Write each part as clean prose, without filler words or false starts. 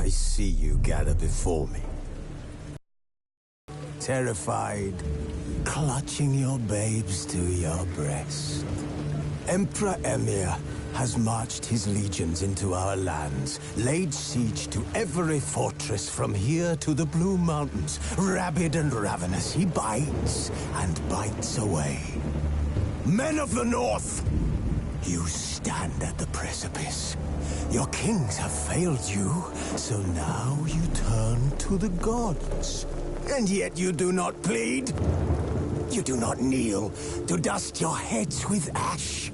I see you gather before me. Terrified, clutching your babes to your breast. Emperor Emhyr has marched his legions into our lands, laid siege to every fortress from here to the Blue Mountains. Rabid and ravenous, he bites and bites away. Men of the North, you stand at the precipice. Your kings have failed you, so now you turn to the gods. And yet you do not plead. You do not kneel to dust your heads with ash.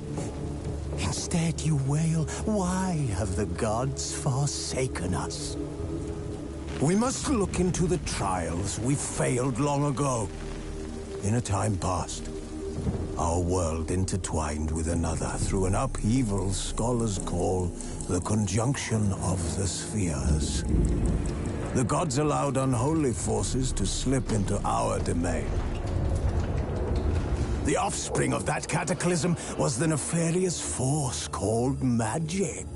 Instead you wail, why have the gods forsaken us? We must look into the trials we failed long ago. In a time past, our world intertwined with another through an upheaval scholars call the conjunction of the spheres. The gods allowed unholy forces to slip into our domain. The offspring of that cataclysm was the nefarious force called magic.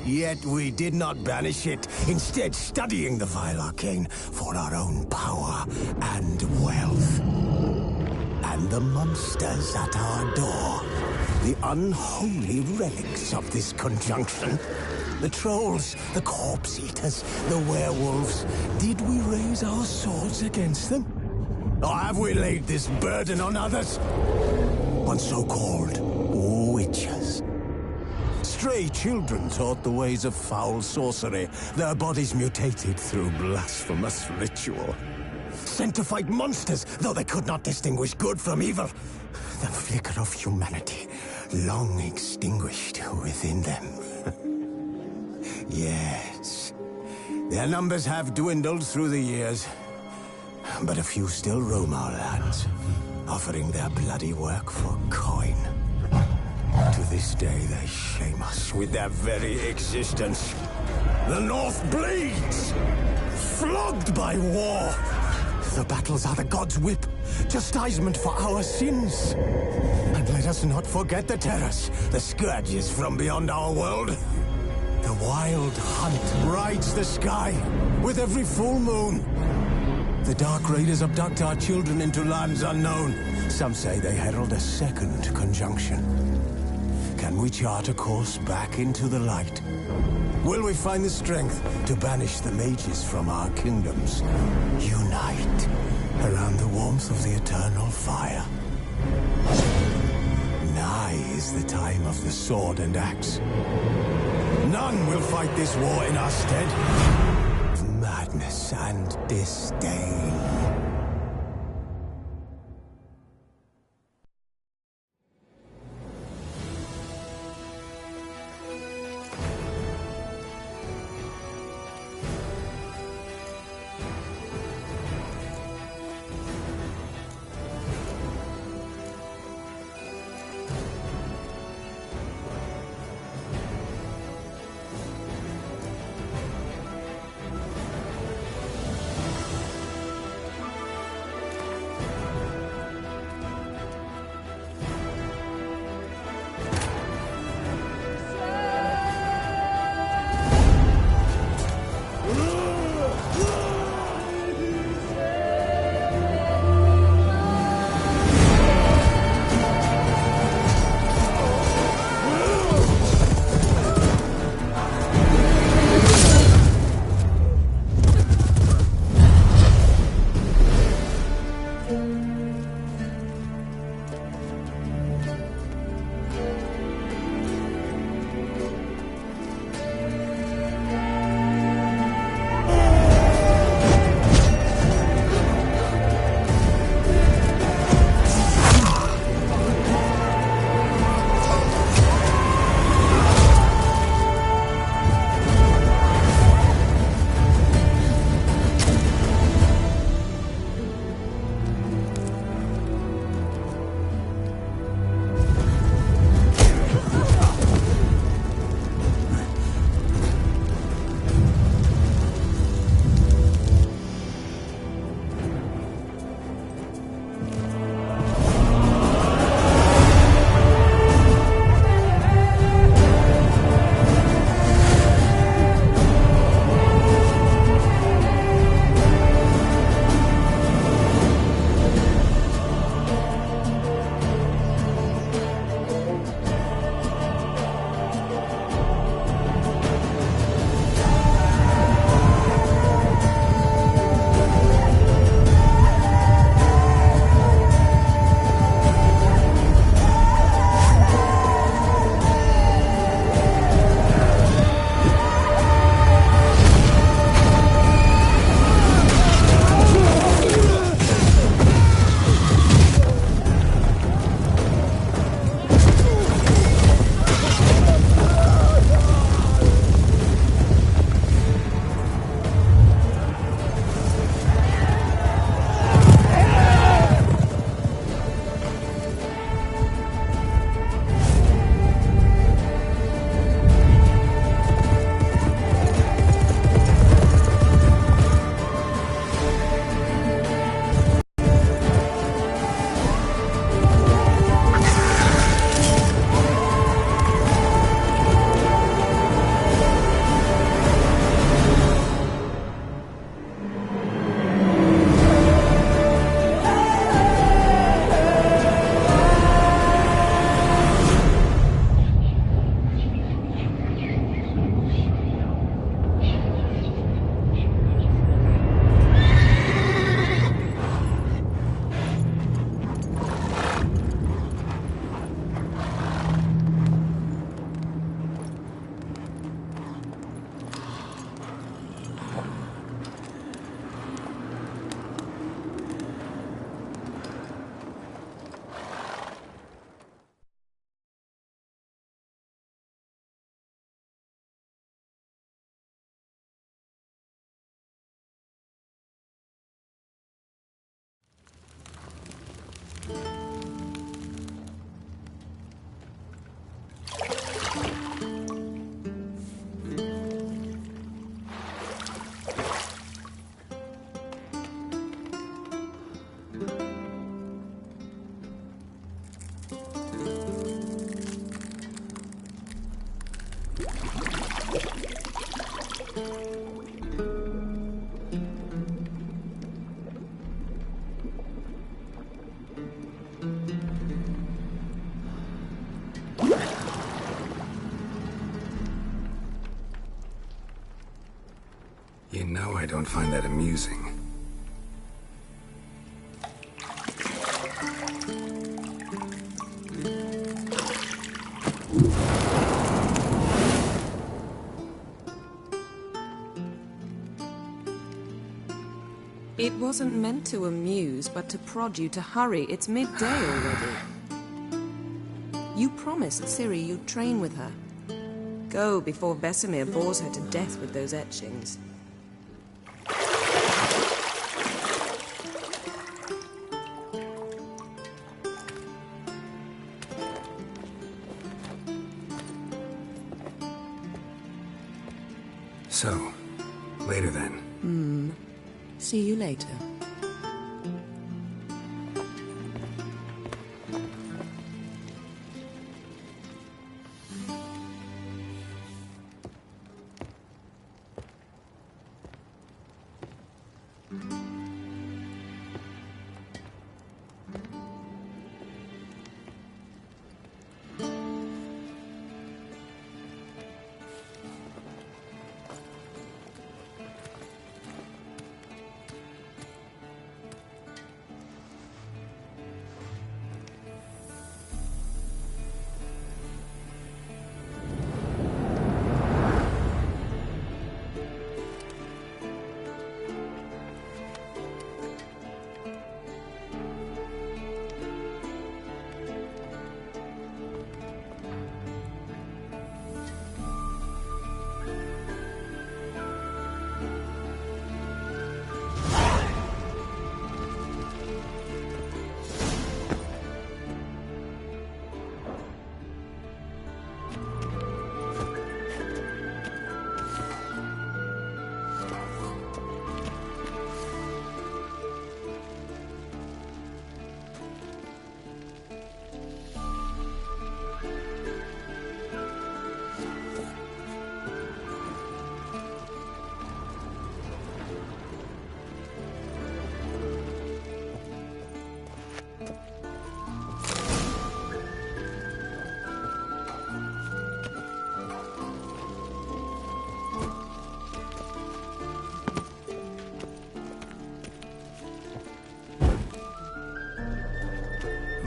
Yet we did not banish it, instead studying the vile arcane for our own power and wealth. And the monsters at our door, the unholy relics of this conjunction. The trolls, the corpse-eaters, the werewolves. Did we raise our swords against them? Or have we laid this burden on others? On so-called witches. Stray children taught the ways of foul sorcery, their bodies mutated through blasphemous ritual. Sent to fight monsters, though they could not distinguish good from evil. The flicker of humanity, long extinguished within them. Yes, their numbers have dwindled through the years, but a few still roam our lands, offering their bloody work for coin. To this day, they shame us with their very existence. The North bleeds, flogged by war. The battles are the gods' whip, chastisement for our sins. And let us not forget the terrors, the scourges from beyond our world. The wild hunt rides the sky with every full moon. The Dark Raiders abduct our children into lands unknown. Some say they herald a second conjunction. Can we chart a course back into the light? Will we find the strength to banish the mages from our kingdoms? Unite around the warmth of the eternal fire. Nigh is the time of the sword and axe. None will fight this war in our stead. Madness and disdain. know I don't find that amusing. It wasn't meant to amuse, but to prod you to hurry. It's midday already. You promised Ciri you'd train with her. Go before Vesemir bores her to death with those etchings. So, later then. See you later.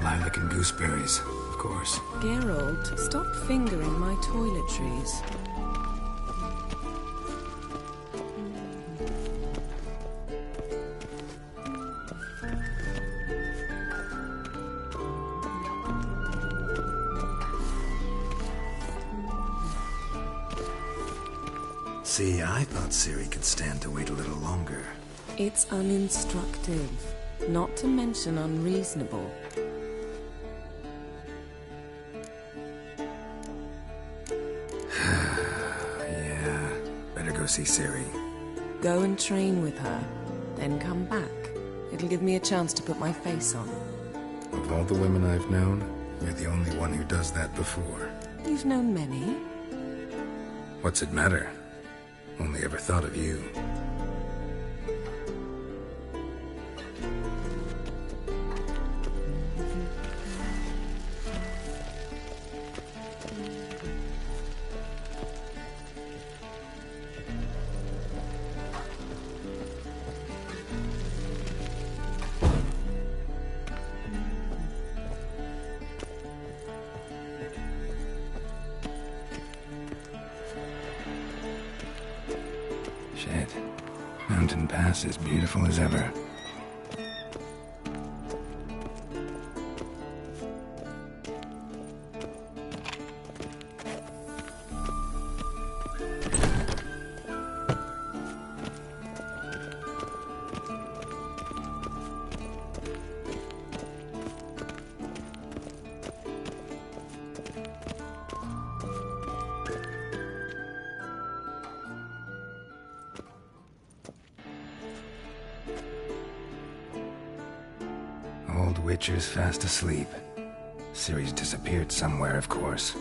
Lilac and gooseberries, of course. Geralt, stop fingering my toiletries. See, I thought Ciri could stand to wait a little longer. It's uninstructive, not to mention unreasonable. Yeah, better go see Ciri. Go and train with her, then come back. It'll give me a chance to put my face on. Of all the women I've known, you're the only one who does that before. You've known many. What's it matter? Only ever thought of you. Shit. Mountain Pass is beautiful as ever. Old Witcher's fast asleep. Ciri's disappeared somewhere, of course.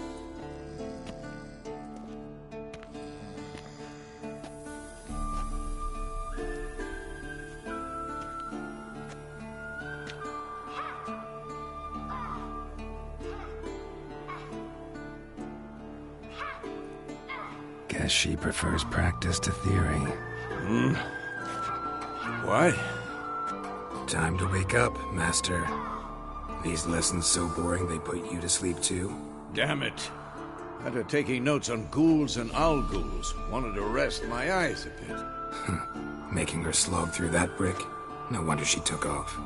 Guess she prefers practice to theory. What? Time to wake up, Master. These lessons so boring they put you to sleep too? Damn it. After taking notes on ghouls and owl-ghouls, wanted to rest my eyes a bit. Making her slog through that brick? No wonder she took off.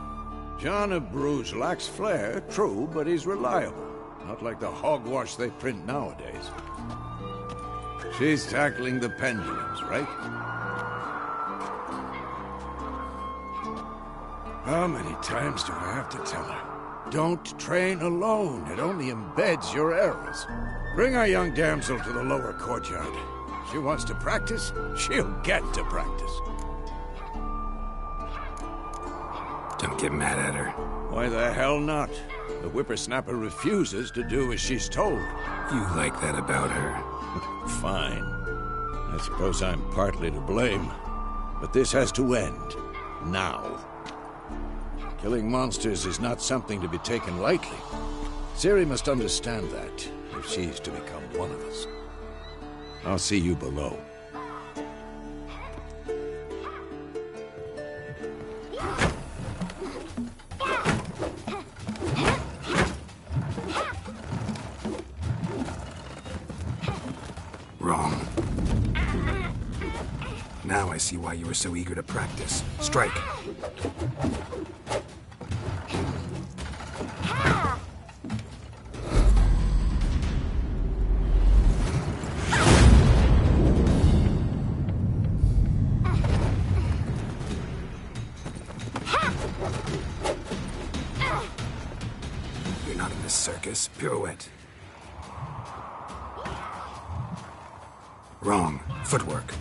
John of Bruges lacks flair, true, but he's reliable. Not like the hogwash they print nowadays. She's tackling the pendulums, right? How many times do I have to tell her? Don't train alone. It only embeds your errors. Bring our young damsel to the lower courtyard. She wants to practice, she'll get to practice. Don't get mad at her. Why the hell not? The whippersnapper refuses to do as she's told. You like that about her. Fine. I suppose I'm partly to blame. But this has to end. Now. Killing monsters is not something to be taken lightly. Ciri must understand that, if she's to become one of us. I'll see you below. Wrong. Now I see why you were so eager to practice. Strike. You're not in this circus. Pirouette. Wrong. Footwork.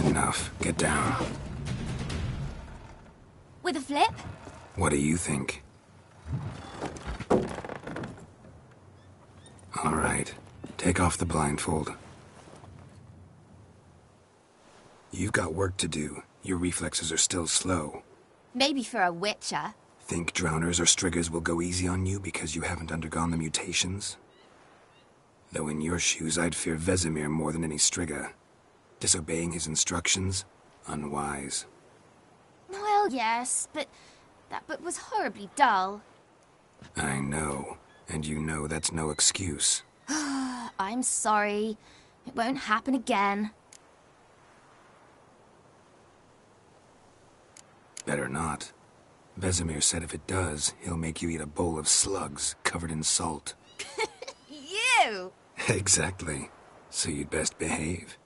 Enough. Get down. With a flip? What do you think? All right. Take off the blindfold. You've got work to do. Your reflexes are still slow. Maybe for a witcher. Think drowners or striggers will go easy on you because you haven't undergone the mutations? Though in your shoes, I'd fear Vesemir more than any strigger. Disobeying his instructions? Unwise. Well, yes, but that book was horribly dull. I know. And you know that's no excuse. I'm sorry. It won't happen again. Better not. Vesemir said if it does, he'll make you eat a bowl of slugs covered in salt. You! Exactly. So you'd best behave.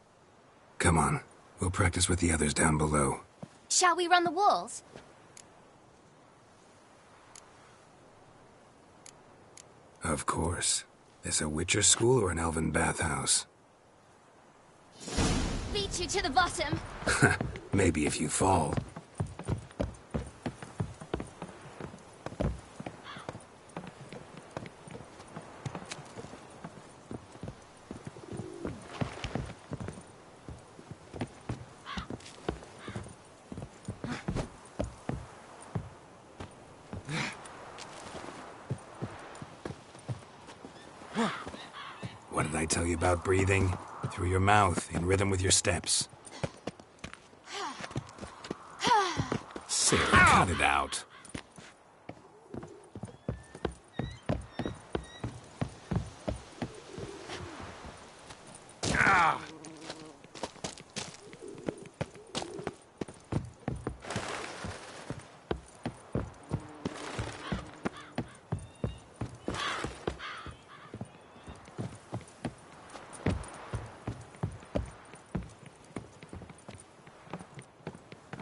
Come on. We'll practice with the others down below. Shall we run the walls? Of course. This a Witcher school or an elven bathhouse? Beat you to the bottom. Maybe if you fall. What did I tell you about breathing? Through your mouth, in rhythm with your steps. Ciri, cut it out.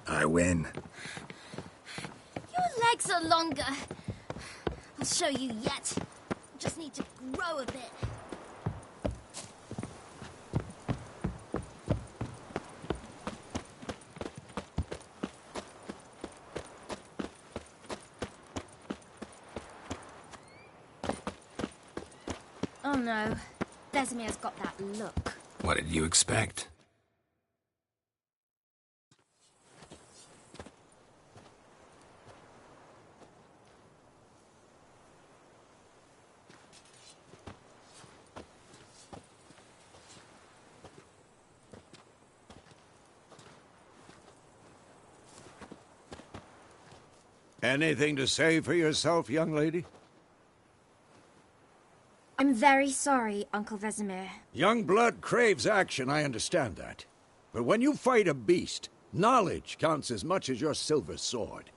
I win. Your legs are longer. I'll show you yet. Just need to grow a bit. Oh no. Vesemir's got that look. What did you expect? Anything to say for yourself, young lady? I'm very sorry, Uncle Vesemir. Young blood craves action, I understand that. But when you fight a beast, knowledge counts as much as your silver sword.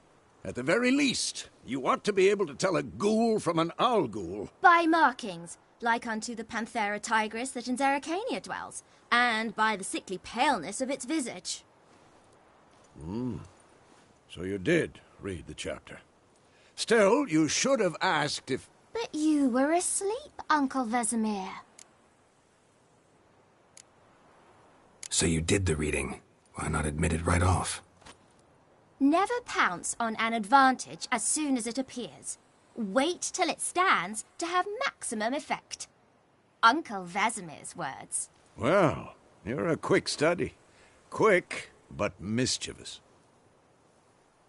At the very least, you ought to be able to tell a ghoul from an owl ghoul. By markings, like unto the Panthera tigris that in Zerrikania dwells, and by the sickly paleness of its visage. So you did read the chapter. Still, you should have asked if... But you were asleep, Uncle Vesemir. So you did the reading. Why not admit it right off? Never pounce on an advantage as soon as it appears. Wait till it stands to have maximum effect. Uncle Vesemir's words. Well, you're a quick study. Quick, but mischievous.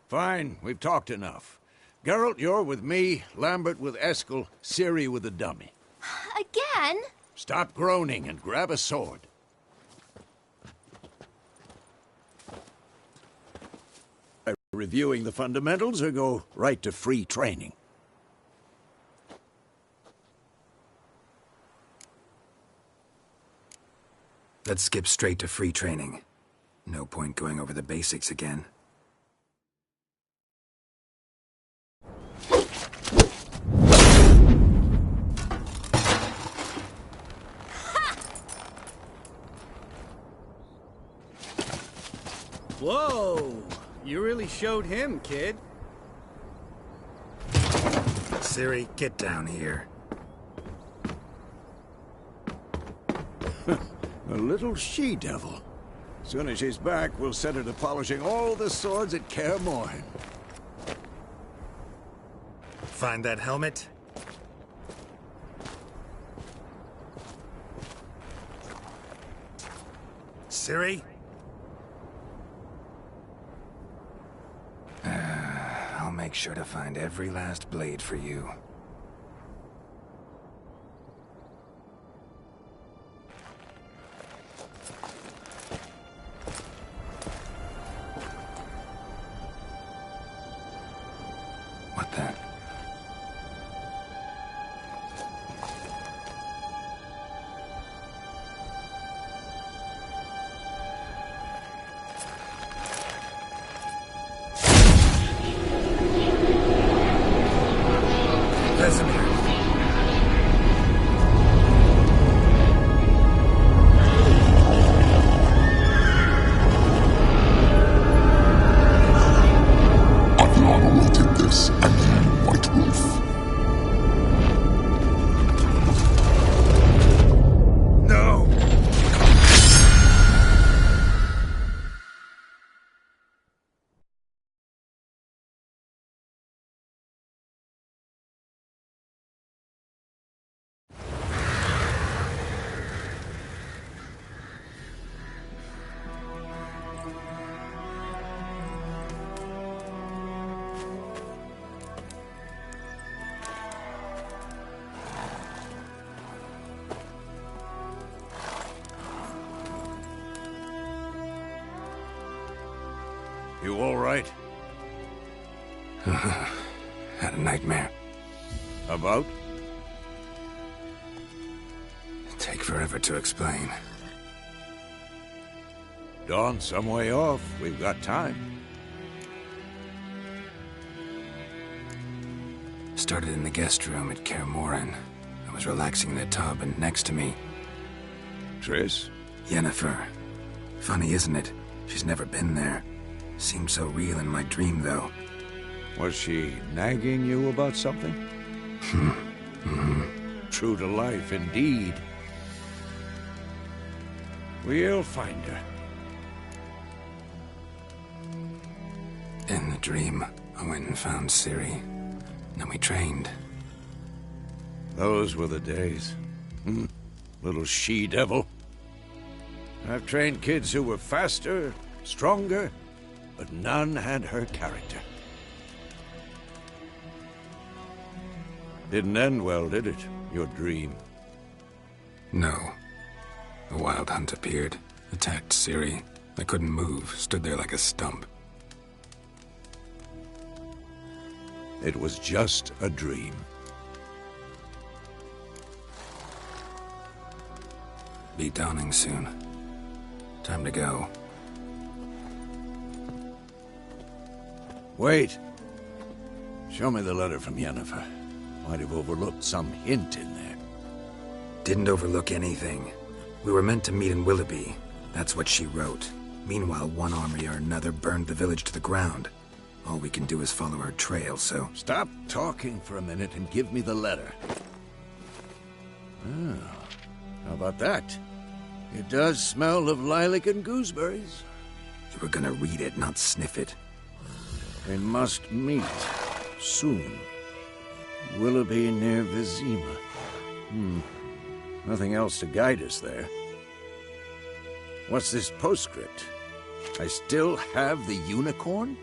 Fine, we've talked enough. Geralt, you're with me, Lambert with Eskel, Ciri with the dummy. Again? Stop groaning and grab a sword. Reviewing the fundamentals or go right to free training? Let's skip straight to free training. No point going over the basics again. Whoa! You really showed him, kid. Ciri, get down here. A little she-devil. Soon as she's back, we'll set her to polishing all the swords at Kaer Morhen. Find that helmet? Ciri? I'll make sure to find every last blade for you. What the? Vesemir. Adriana will take this, and you, White Wolf. No! You all right? Had a nightmare. About? Take forever to explain. Dawn's some way off. We've got time. Started in the guest room at Kaer Morhen. I was relaxing in the tub, and next to me, Triss? Yennefer. Funny, isn't it? She's never been there. Seemed so real in my dream, though. Was she nagging you about something? True to life, indeed. We'll find her. In the dream, I went and found Ciri. Then we trained. Those were the days. Little she-devil. I've trained kids who were faster, stronger, but none had her character. Didn't end well, did it? Your dream? No. A wild hunt appeared, attacked Ciri. I couldn't move, stood there like a stump. It was just a dream. Be dawning soon. Time to go. Wait. Show me the letter from Yennefer. Might have overlooked some hint in there. Didn't overlook anything. We were meant to meet in Willoughby. That's what she wrote. Meanwhile, one army or another burned the village to the ground. All we can do is follow her trail, so... Stop talking for a minute and give me the letter. Oh, how about that? It does smell of lilac and gooseberries. You were gonna read it, not sniff it. We must meet soon. Willoughby near Vizima. Nothing else to guide us there. What's this postscript? I still have the unicorn?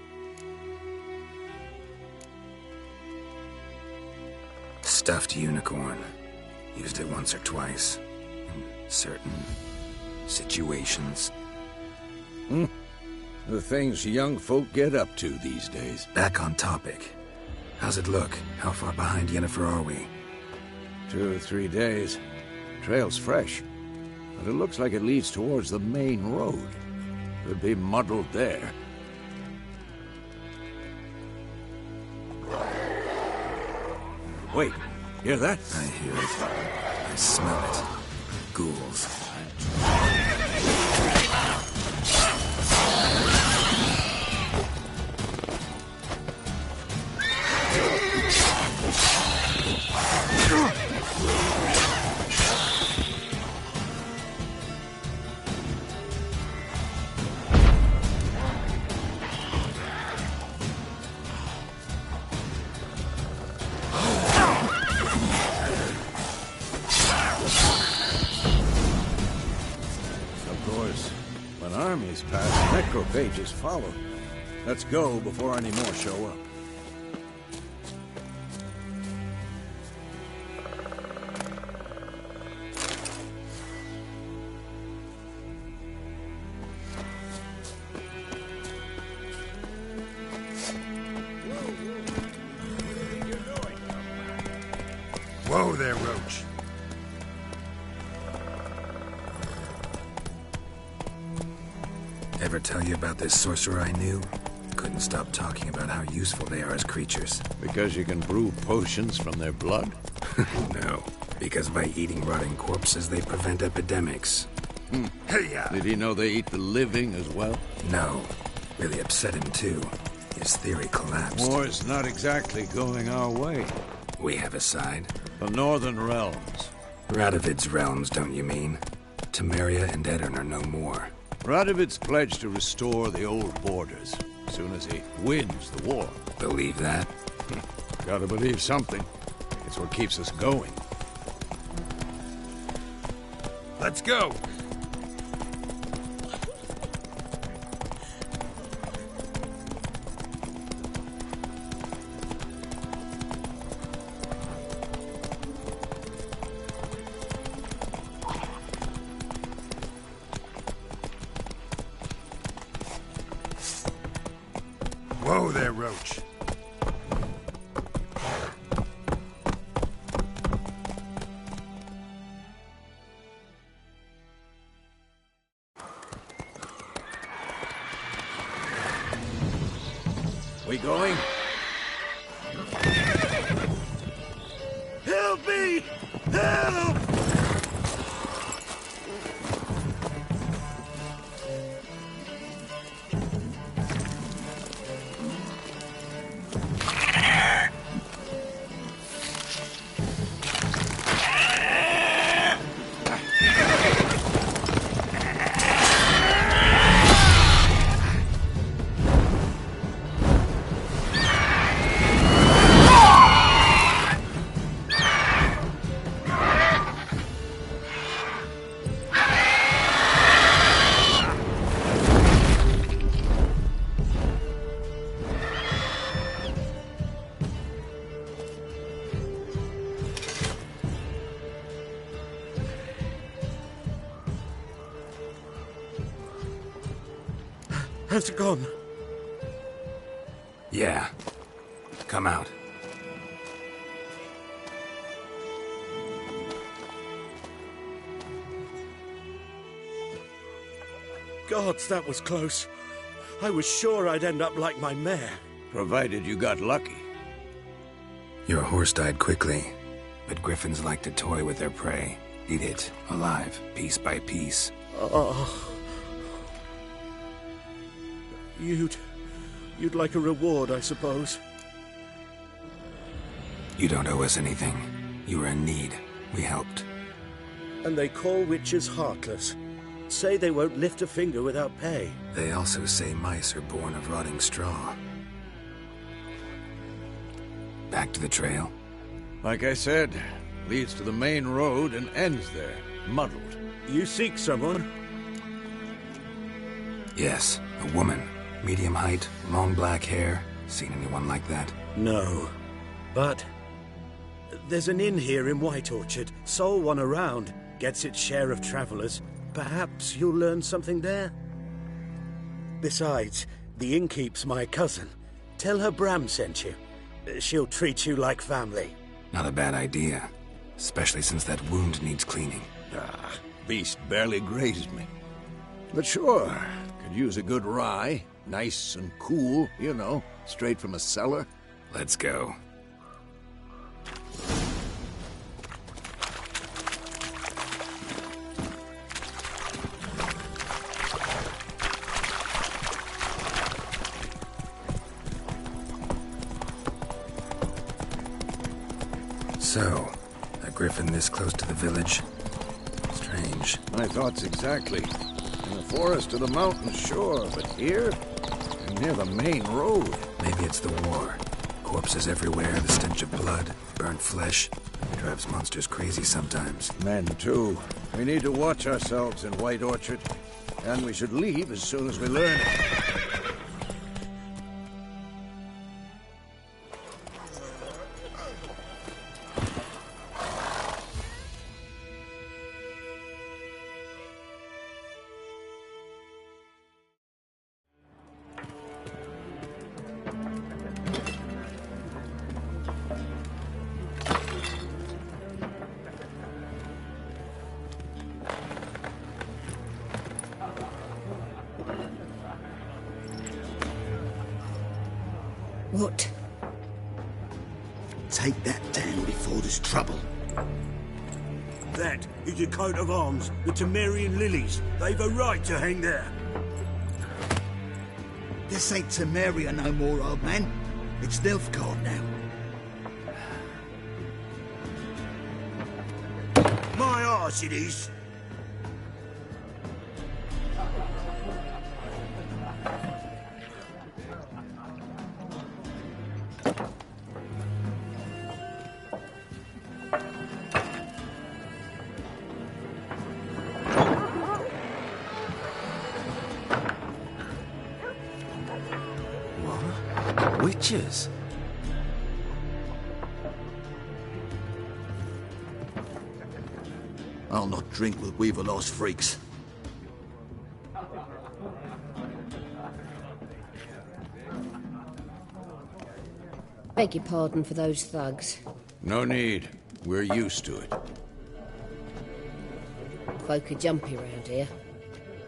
Stuffed unicorn. Used it once or twice. In certain situations. The things young folk get up to these days. Back on topic. How's it look? How far behind Yennefer are we? 2 or 3 days. Trail's fresh, but it looks like it leads towards the main road. Could be muddled there. Wait, hear that? I hear it. I smell it. Ghouls. Armies pass, necrophages follow. Let's go before any more show up. Whoa there, Roach. Ever tell you about this sorcerer I knew? Couldn't stop talking about how useful they are as creatures. Because you can brew potions from their blood? No, because by eating rotting corpses, they prevent epidemics. Hey-ya! Did he know they eat the living as well? No. Really upset him, too. His theory collapsed. War's not exactly going our way. We have a side. The Northern Realms. Radovid's realms, don't you mean? Temeria and Edirn are no more. Radovid's pledged to restore the old borders as soon as he wins the war. Believe that? Gotta believe something. It's what keeps us going. Let's go! Whoa there, Roach. We going? Help me! Help! Has it gone? Yeah. Come out. gods, that was close. I was sure I'd end up like my mare. Provided you got lucky. Your horse died quickly, but griffins like to toy with their prey. Eat it, alive, piece by piece. Oh. You'd like a reward, I suppose. You don't owe us anything. You were in need. We helped. And they call witches heartless. Say they won't lift a finger without pay. They also say mice are born of rotting straw. Back to the trail? Like I said, leads to the main road and ends there, muddled. You seek someone? Yes, a woman. Medium height, long black hair. Seen anyone like that? No. But there's an inn here in White Orchard. Sole one around. Gets its share of travelers. Perhaps you'll learn something there? Besides, the innkeep's my cousin. Tell her Bram sent you. She'll treat you like family. Not a bad idea. Especially since that wound needs cleaning. Beast barely grazed me. But sure, could use a good rye. Nice and cool, you know, straight from a cellar. Let's go. So, a griffin this close to the village? Strange. My thoughts exactly. In the forest or the mountains, sure, but here? Near the main road. Maybe it's the war. Corpses everywhere, the stench of blood, burnt flesh. Drives monsters crazy sometimes. Men, too. We need to watch ourselves in White Orchard. And we should leave as soon as we learn it. What? Take that down before there's trouble. That is your coat of arms, the Temerian lilies. They've a right to hang there. This ain't Temeria no more, old man. It's Nilfgaard now. My arse it is. Witches? I'll not drink with Weaver-lost freaks. Beg your pardon for those thugs. No need. We're used to it. Folk are jumpy around here.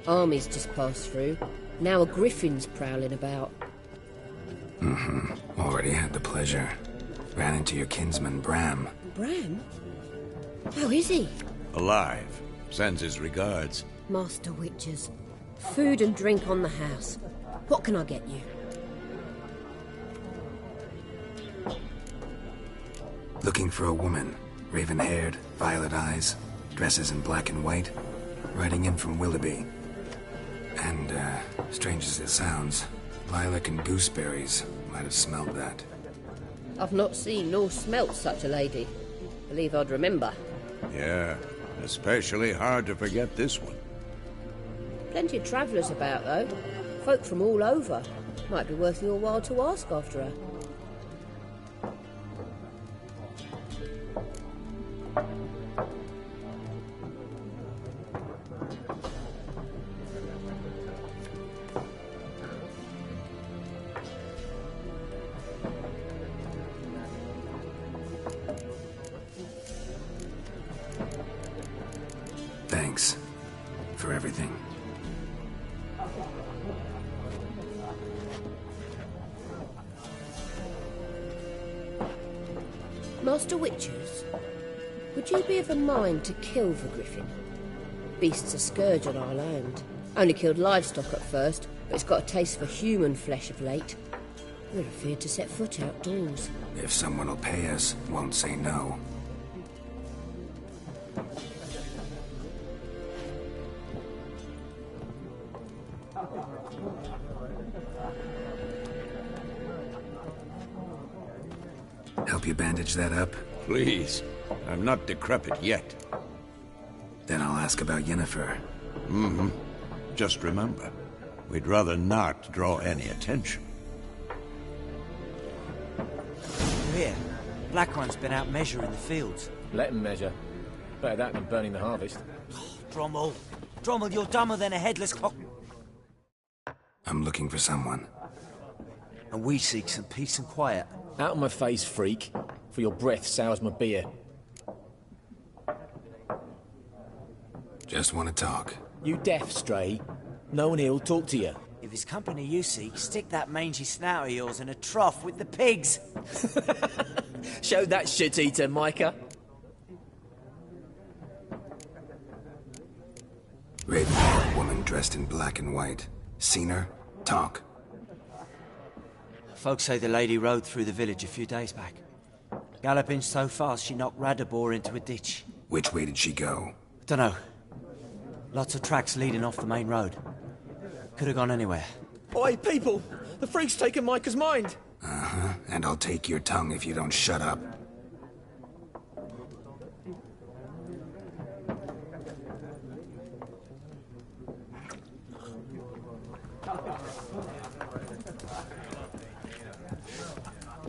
Armies just passed through. Now a griffin's prowling about. Already had the pleasure. Ran into your kinsman, Bram. Bram? How is he? Alive. Sends his regards. Master Witches. Food and drink on the house. What can I get you? Looking for a woman. Raven-haired, violet eyes, dresses in black and white. Riding in from Willoughby. And, strange as it sounds, lilac and gooseberries. Might have smelled that. I've not seen nor smelt such a lady. Believe I'd remember. Yeah, especially hard to forget this one. Plenty of travellers about, though. Folk from all over. Might be worth your while to ask after her. Thanks for everything. Master Witchers, would you be of a mind to kill the griffin? Beast's a scourge on our land. Only killed livestock at first, but it's got a taste for human flesh of late. We're afeard to set foot outdoors. If someone will pay us, won't say no. Help you bandage that up? Please. I'm not decrepit yet. Then I'll ask about Yennefer. Mm-hmm. Just remember, we'd rather not draw any attention. Here, Black One's been out measuring the fields. Let him measure. Better that than burning the harvest. Drommel. Drommel, you're dumber than a headless cock. I'm looking for someone. And we seek some peace and quiet. Out of my face, freak. For your breath sours my beer. Just want to talk. You deaf, Stray? No one here'll talk to you. If it's company you seek, stick that mangy snout of yours in a trough with the pigs. Show that shit-eater, Micah. Raven, woman dressed in black and white. Seen her? Talk. Folks say the lady rode through the village a few days back. Galloping so fast she knocked Radabor into a ditch. Which way did she go? Dunno. Lots of tracks leading off the main road. Could have gone anywhere. Oi, people! The freak's taken Micah's mind! Uh-huh. And I'll take your tongue if you don't shut up.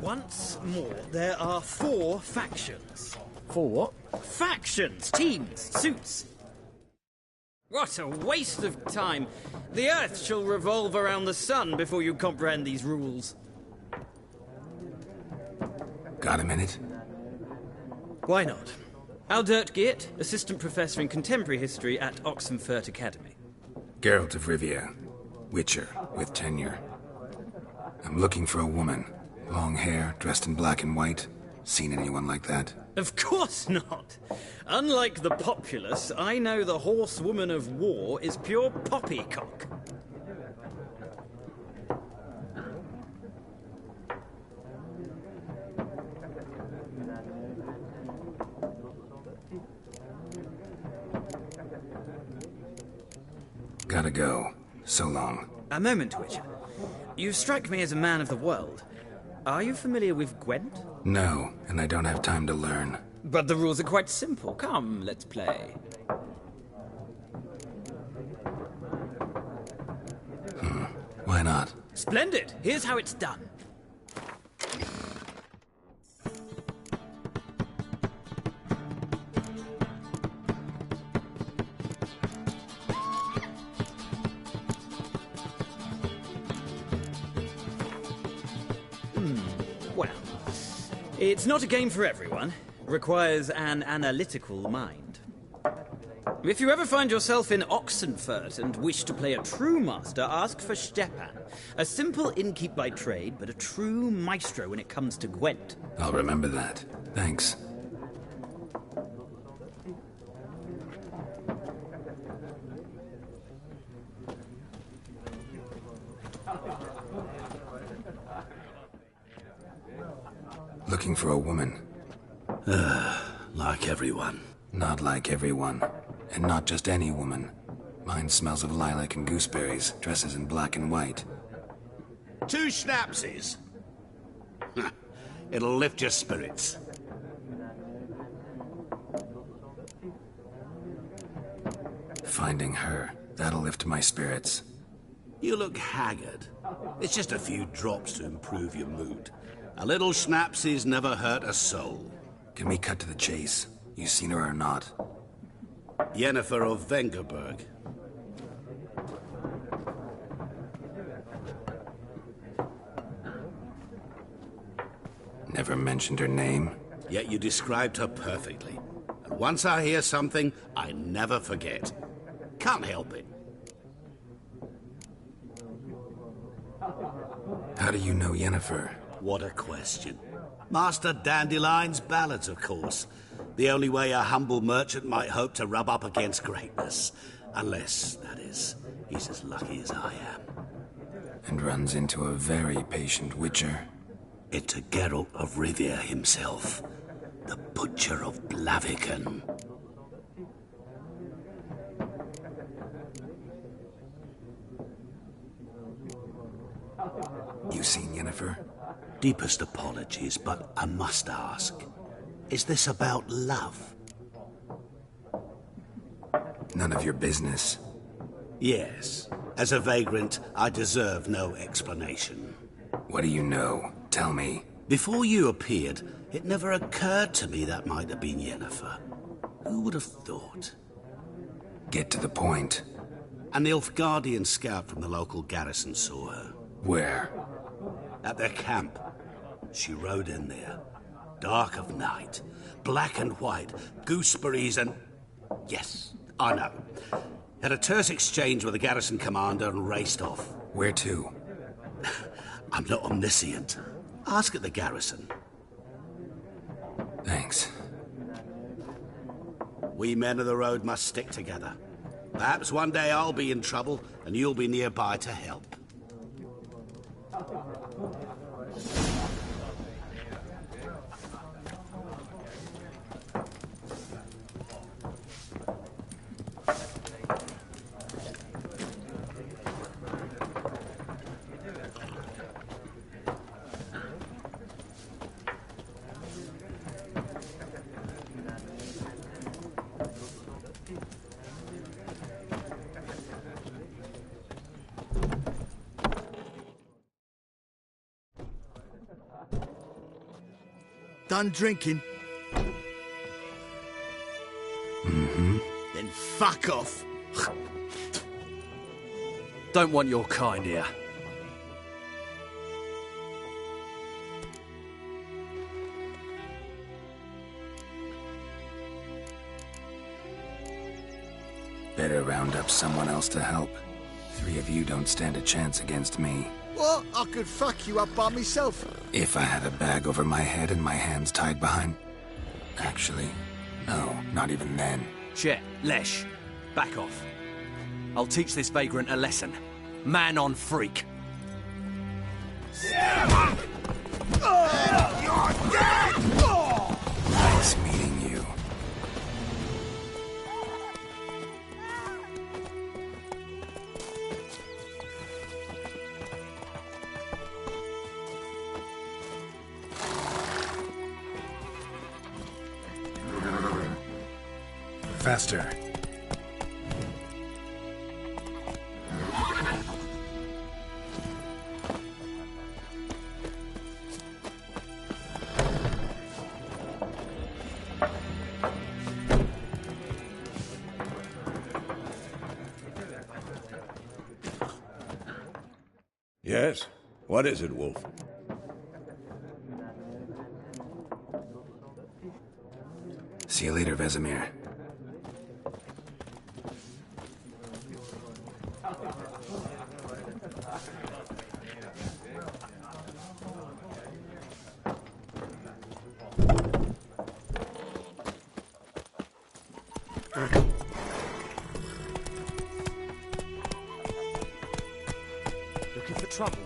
Once more, there are 4 factions. 4 what? Factions, teams, suits. What a waste of time. The Earth shall revolve around the sun before you comprehend these rules. Got a minute? Why not? Aldert Geert, Assistant Professor in Contemporary History at Oxenfurt Academy. Geralt of Rivia. Witcher, with tenure. I'm looking for a woman. Long hair, dressed in black and white. Seen anyone like that? Of course not. Unlike the populace, I know the horsewoman of war is pure poppycock. Gotta go. So long. A moment, Witcher. You strike me as a man of the world. Are you familiar with Gwent? No, and I don't have time to learn. But the rules are quite simple. Come, let's play. Why not? Splendid. Here's how it's done. Well, it's not a game for everyone. Requires an analytical mind. If you ever find yourself in Oxenfurt and wish to play a true master, ask for Stepan. A simple innkeep by trade, but a true maestro when it comes to Gwent. I'll remember that. Thanks. Looking for a woman. Like everyone. Not like everyone. And not just any woman. Mine smells of lilac and gooseberries, dresses in black and white. 2 schnapsies. It'll lift your spirits. Finding her, that'll lift my spirits. You look haggard. It's just a few drops to improve your mood. A little schnapsies never hurt a soul. Can we cut to the chase? You seen her or not? Yennefer of Vengerberg. Never mentioned her name. Yet you described her perfectly. And once I hear something, I never forget. Can't help it. How do you know Yennefer? What a question. Master Dandelion's ballads, of course. The only way a humble merchant might hope to rub up against greatness. Unless, that is, he's as lucky as I am. And runs into a very patient witcher. Into Geralt of Rivia himself. The Butcher of Blaviken. You seen Yennefer? Deepest apologies, but I must ask. Is this about love? None of your business. Yes. As a vagrant, I deserve no explanation. What do you know? Tell me. Before you appeared, it never occurred to me that might have been Yennefer. Who would have thought? Get to the point. An Nilfgaardian scout from the local garrison saw her. Where? At their camp. She rode in there. Dark of night. Black and white. Gooseberries and... Yes, I know. Had a terse exchange with the garrison commander and raced off. Where to? I'm not omniscient. Ask at the garrison. Thanks. We men of the road must stick together. Perhaps one day I'll be in trouble and you'll be nearby to help. Done drinking? Mm-hmm. Then fuck off. Don't want your kind here. Better round up someone else to help. 3 of you don't stand a chance against me. What? I could fuck you up by myself. If I had a bag over my head and my hands tied behind... Actually, no, not even then. Chet, Lesh, back off. I'll teach this vagrant a lesson. Man on freak. You're dead! Nice meeting you. Faster. Yes? What is it, Wolf? See you later, Vesemir. Looking for trouble.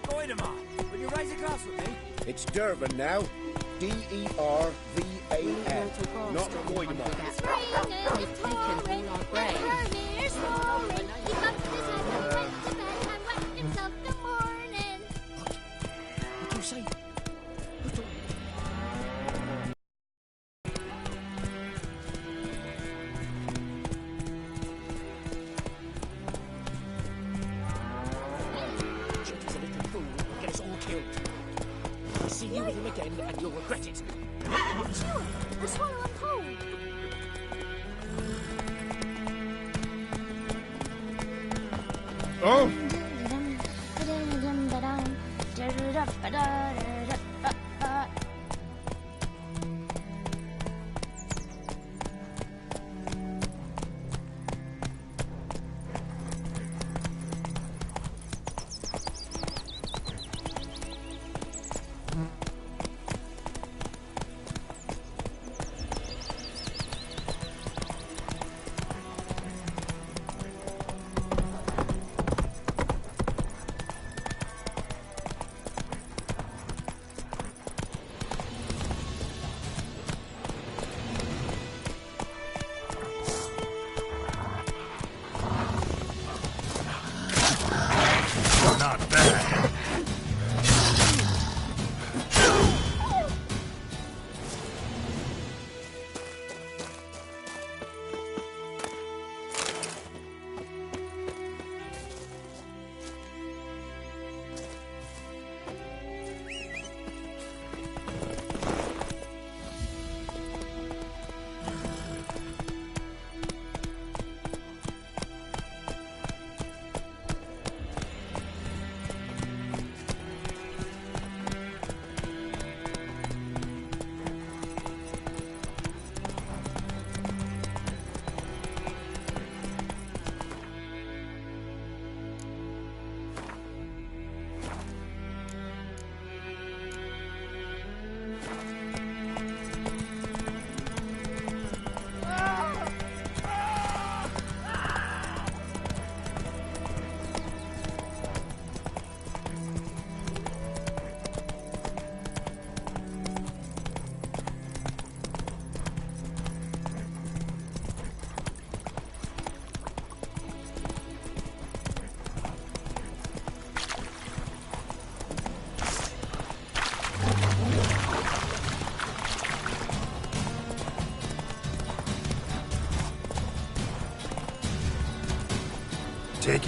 Goidemar, will you raise a glass with me? It's Dervan now. D-E-R-V-A-N. Not Goidemar. What do you say? He's a little fool who'll get us all killed. I'll see you with him again and you'll regret it. Sure, the swallow I'm cold. Oh!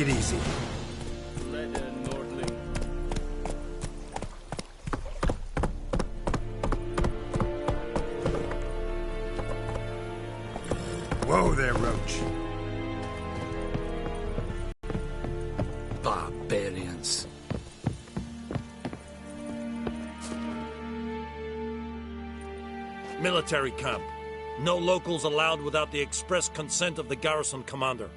Take it easy. Whoa there, Roach. Barbarians. Military camp. No locals allowed without the express consent of the garrison commander.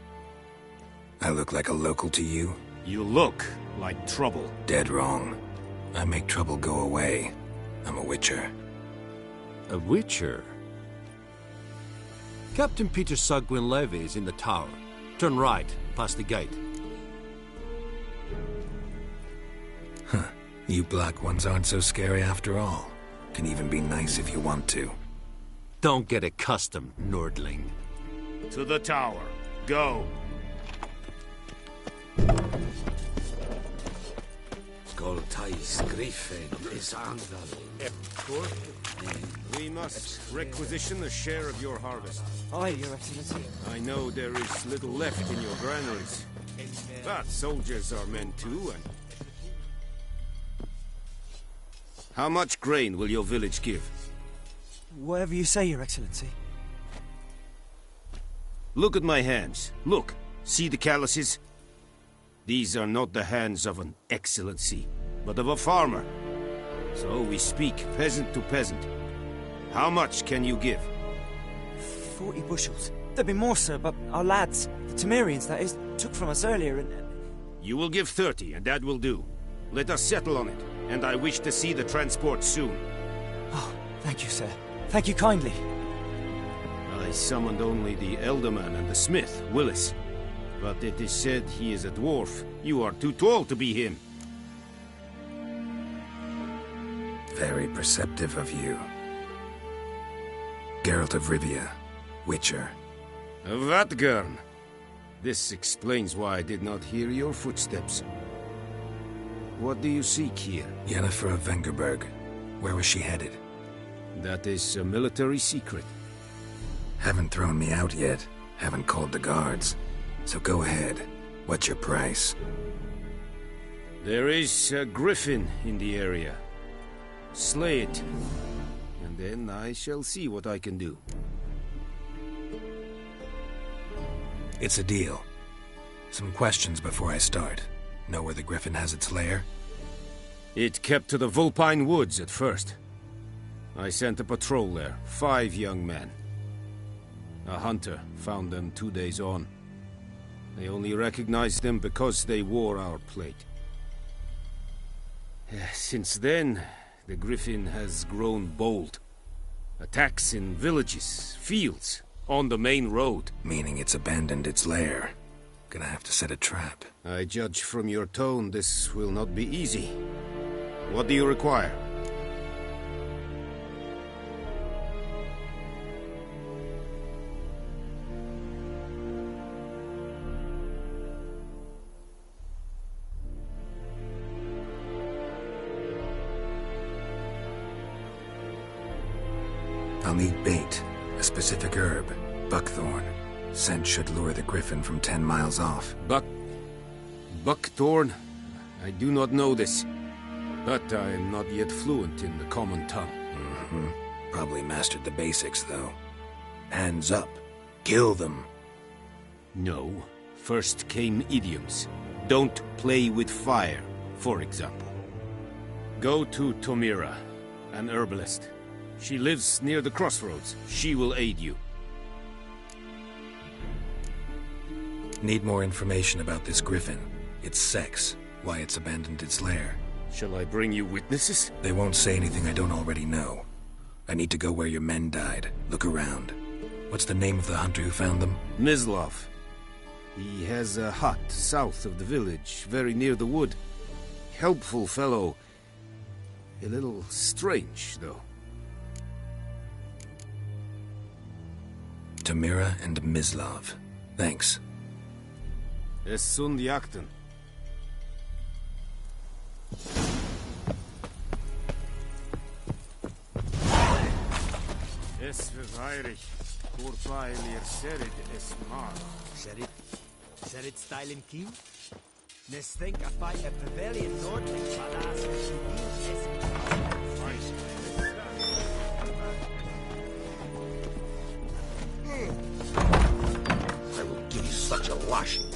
I look like a local to you? You look like trouble. Dead wrong. I make trouble go away. I'm a witcher. A witcher? Captain Peter Sugwin Levy is in the tower. Turn right, past the gate. Huh. You black ones aren't so scary after all. Can even be nice if you want to. Don't get accustomed, Nordling. To the tower. Go. Goltais Griffin is Angal. We must requisition a share of your harvest. Aye, Your Excellency. I know there is little left in your granaries, but soldiers are men too, and... How much grain will your village give? Whatever you say, Your Excellency. Look at my hands. Look. See the calluses? These are not the hands of an excellency, but of a farmer. So we speak peasant to peasant. How much can you give? 40 bushels. There'd be more, sir, but our lads, the Temerians, that is, took from us earlier and... You will give 30, and that will do. Let us settle on it, and I wish to see the transport soon. Oh, thank you, sir. Thank you kindly. I summoned only the Elderman and the smith, Willis. But it is said he is a dwarf. You are too tall to be him. Very perceptive of you. Geralt of Rivia, Witcher. Vatgern. This explains why I did not hear your footsteps. What do you seek here? Yennefer of Vengerberg. Where was she headed? That is a military secret. Haven't thrown me out yet. Haven't called the guards. So go ahead. What's your price? There is a griffin in the area. Slay it. And then I shall see what I can do. It's a deal. Some questions before I start. Know where the griffin has its lair? It kept to the Vulpine Woods at first. I sent a patrol there, 5 young men. A hunter found them 2 days on. They only recognized them because they wore our plate. Since then, the griffin has grown bold. Attacks in villages, fields, on the main road. Meaning it's abandoned its lair. Gonna have to set a trap. I judge from your tone this will not be easy. What do you require? I'll need bait, a specific herb, buckthorn. Scent should lure the griffin from 10 miles off. Buckthorn? I do not know this, but I am not yet fluent in the common tongue. Probably mastered the basics, though. Hands up. Kill them. No. First came idioms. Don't play with fire, for example. Go to Tomira, an herbalist. She lives near the crossroads. She will aid you. Need more information about this griffin. Its sex, why it's abandoned its lair. Shall I bring you witnesses? They won't say anything I don't already know. I need to go where your men died. Look around. What's the name of the hunter who found them? Mislav. He has a hut south of the village, very near the wood. Helpful fellow. A little strange, though. Tomira and Mislav. Thanks. Es sunt jakten. Es verweirig. Kurpa elir serid es mar. Serid style and key? Nes think I fight a pavilion Nordling badass I will give you such a lashing.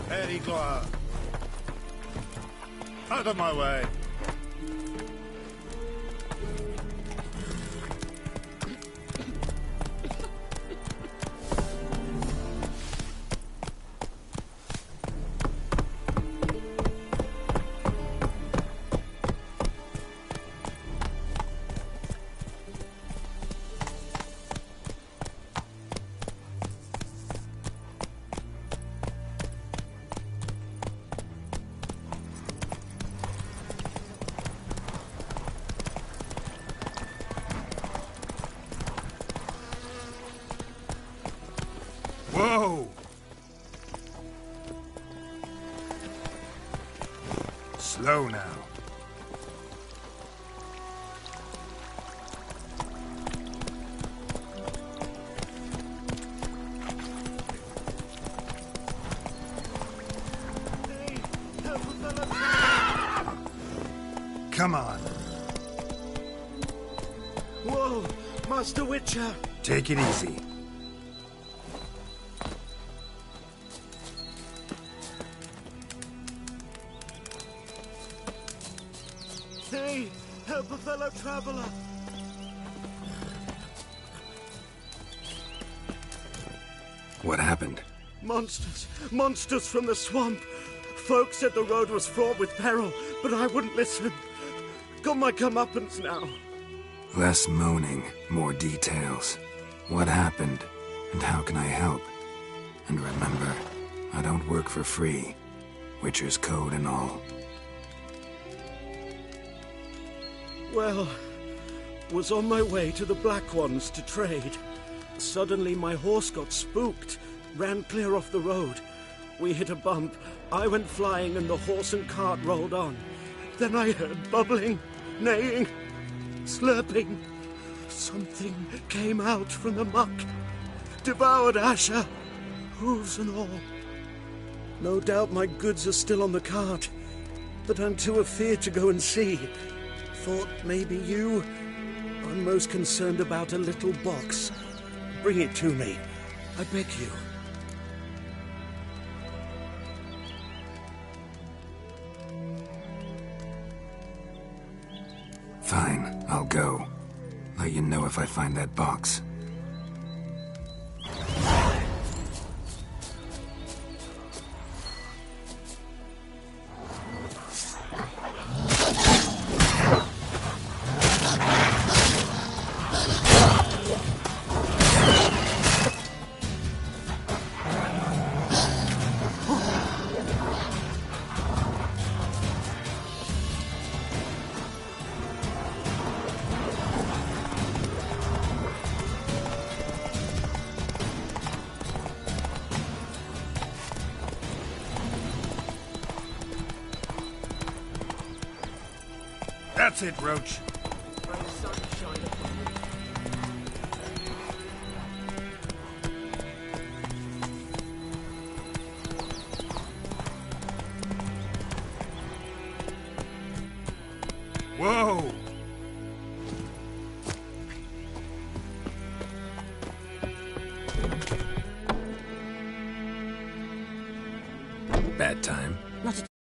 Eddie Gloire. Out of my way. Whoa! Slow now. Come on. Whoa, Master Witcher! Take it easy. Hey, help a fellow traveler! What happened? Monsters from the swamp. Folks said the road was fraught with peril, but I wouldn't listen. Got my comeuppance now. Less moaning, more details. What happened, and how can I help? And remember, I don't work for free. Witcher's code and all. Well, was on my way to the Black Ones to trade. Suddenly my horse got spooked, ran clear off the road. We hit a bump, I went flying and the horse and cart rolled on. Then I heard bubbling, neighing, slurping. Something came out from the muck, devoured Asher, hooves and all. No doubt my goods are still on the cart, but I'm too afeard to go and see. Thought maybe you. I'm most concerned about a little box. Bring it to me, I beg you. Fine, I'll go. Let you know if I find that box. That's it, Roach. Whoa! Bad time. Not at